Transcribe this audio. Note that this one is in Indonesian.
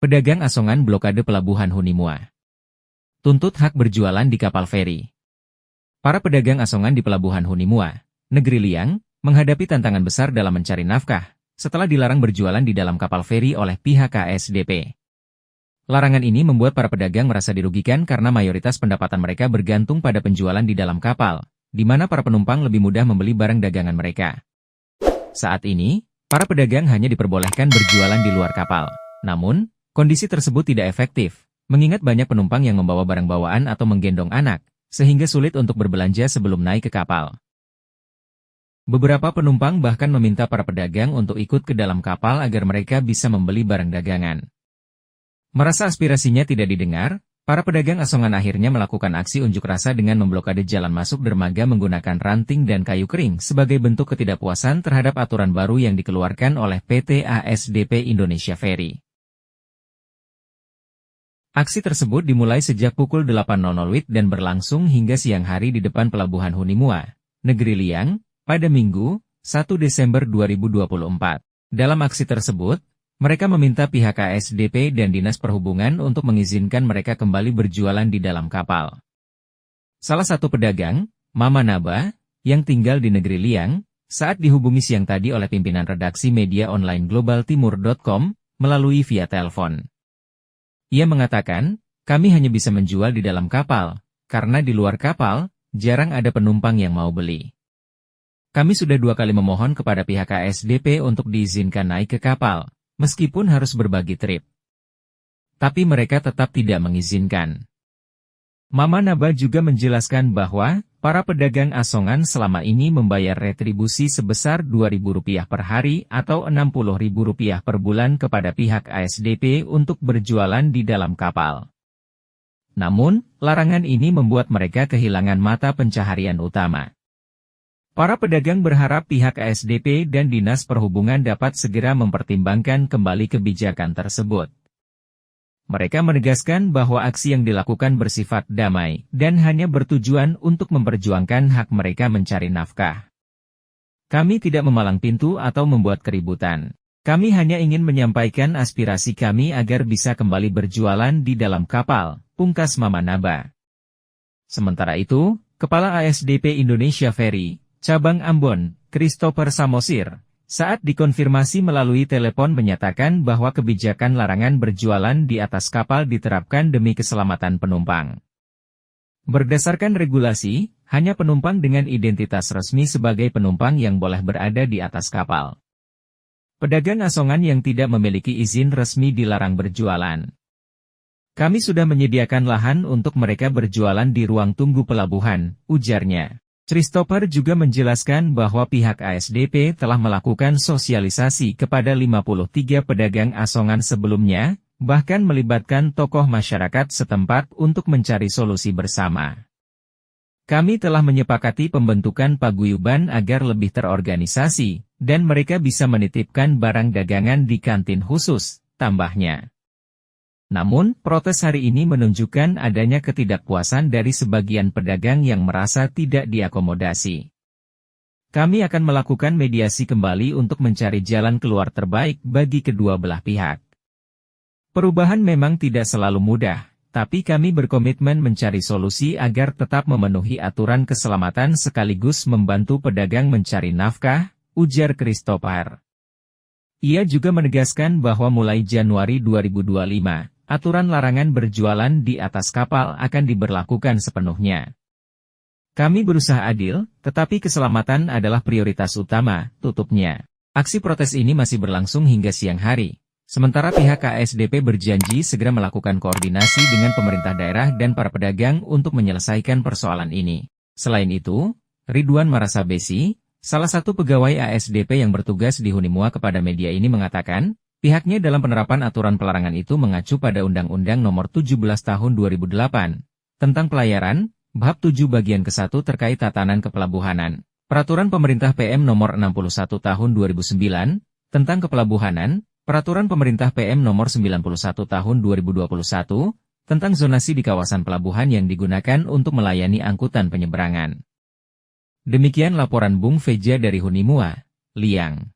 Pedagang asongan blokade pelabuhan Hunimua. Tuntut hak berjualan di kapal feri. Para pedagang asongan di pelabuhan Hunimua, Negeri Liang, menghadapi tantangan besar dalam mencari nafkah, setelah dilarang berjualan di dalam kapal feri oleh pihak KSDP. Larangan ini membuat para pedagang merasa dirugikan karena mayoritas pendapatan mereka bergantung pada penjualan di dalam kapal, di mana para penumpang lebih mudah membeli barang dagangan mereka. Saat ini, para pedagang hanya diperbolehkan berjualan di luar kapal. Namun, kondisi tersebut tidak efektif, mengingat banyak penumpang yang membawa barang bawaan atau menggendong anak, sehingga sulit untuk berbelanja sebelum naik ke kapal. Beberapa penumpang bahkan meminta para pedagang untuk ikut ke dalam kapal agar mereka bisa membeli barang dagangan. Merasa aspirasinya tidak didengar, para pedagang asongan akhirnya melakukan aksi unjuk rasa dengan memblokade jalan masuk dermaga menggunakan ranting dan kayu kering sebagai bentuk ketidakpuasan terhadap aturan baru yang dikeluarkan oleh PT ASDP Indonesia Ferry. Aksi tersebut dimulai sejak pukul 8.00 WIB dan berlangsung hingga siang hari di depan pelabuhan Hunimua, Negeri Liang, pada Minggu, 1 Desember 2024. Dalam aksi tersebut, mereka meminta pihak KSDP dan Dinas Perhubungan untuk mengizinkan mereka kembali berjualan di dalam kapal. Salah satu pedagang, Mama Naba, yang tinggal di Negeri Liang, saat dihubungi siang tadi oleh pimpinan redaksi media online globaltimur.com, melalui via telepon. Ia mengatakan, kami hanya bisa menjual di dalam kapal, karena di luar kapal, jarang ada penumpang yang mau beli. Kami sudah 2 kali memohon kepada pihak KSDP untuk diizinkan naik ke kapal, meskipun harus berbagi trip. Tapi mereka tetap tidak mengizinkan. Mama Naba juga menjelaskan bahwa, para pedagang asongan selama ini membayar retribusi sebesar Rp2.000 per hari atau Rp60.000 per bulan kepada pihak ASDP untuk berjualan di dalam kapal. Namun, larangan ini membuat mereka kehilangan mata pencaharian utama. Para pedagang berharap pihak ASDP dan Dinas Perhubungan dapat segera mempertimbangkan kembali kebijakan tersebut. Mereka menegaskan bahwa aksi yang dilakukan bersifat damai dan hanya bertujuan untuk memperjuangkan hak mereka mencari nafkah. Kami tidak memalang pintu atau membuat keributan. Kami hanya ingin menyampaikan aspirasi kami agar bisa kembali berjualan di dalam kapal, pungkas Mama Naba. Sementara itu, Kepala ASDP Indonesia Ferry, Cabang Ambon, Christopher Samosir, saat dikonfirmasi melalui telepon menyatakan bahwa kebijakan larangan berjualan di atas kapal diterapkan demi keselamatan penumpang. Berdasarkan regulasi, hanya penumpang dengan identitas resmi sebagai penumpang yang boleh berada di atas kapal. Pedagang asongan yang tidak memiliki izin resmi dilarang berjualan. Kami sudah menyediakan lahan untuk mereka berjualan di ruang tunggu pelabuhan, ujarnya. Christopher juga menjelaskan bahwa pihak ASDP telah melakukan sosialisasi kepada 53 pedagang asongan sebelumnya, bahkan melibatkan tokoh masyarakat setempat untuk mencari solusi bersama. Kami telah menyepakati pembentukan paguyuban agar lebih terorganisasi, dan mereka bisa menitipkan barang dagangan di kantin khusus, tambahnya. Namun, protes hari ini menunjukkan adanya ketidakpuasan dari sebagian pedagang yang merasa tidak diakomodasi. Kami akan melakukan mediasi kembali untuk mencari jalan keluar terbaik bagi kedua belah pihak. Perubahan memang tidak selalu mudah, tapi kami berkomitmen mencari solusi agar tetap memenuhi aturan keselamatan sekaligus membantu pedagang mencari nafkah, ujar Christopher. Ia juga menegaskan bahwa mulai Januari 2025, aturan larangan berjualan di atas kapal akan diberlakukan sepenuhnya. Kami berusaha adil, tetapi keselamatan adalah prioritas utama, tutupnya. Aksi protes ini masih berlangsung hingga siang hari. Sementara pihak KSDP berjanji segera melakukan koordinasi dengan pemerintah daerah dan para pedagang untuk menyelesaikan persoalan ini. Selain itu, Ridwan Marasabesi, salah satu pegawai ASDP yang bertugas di Hunimua kepada media ini mengatakan, pihaknya dalam penerapan aturan pelarangan itu mengacu pada Undang-Undang Nomor 17 Tahun 2008 tentang pelayaran, Bab 7 Bagian ke-1 terkait tatanan kepelabuhanan, Peraturan Pemerintah PM Nomor 61 Tahun 2009 tentang kepelabuhanan, Peraturan Pemerintah PM Nomor 91 Tahun 2021 tentang zonasi di kawasan pelabuhan yang digunakan untuk melayani angkutan penyeberangan. Demikian laporan Bung Veja dari Hunimua, Liang.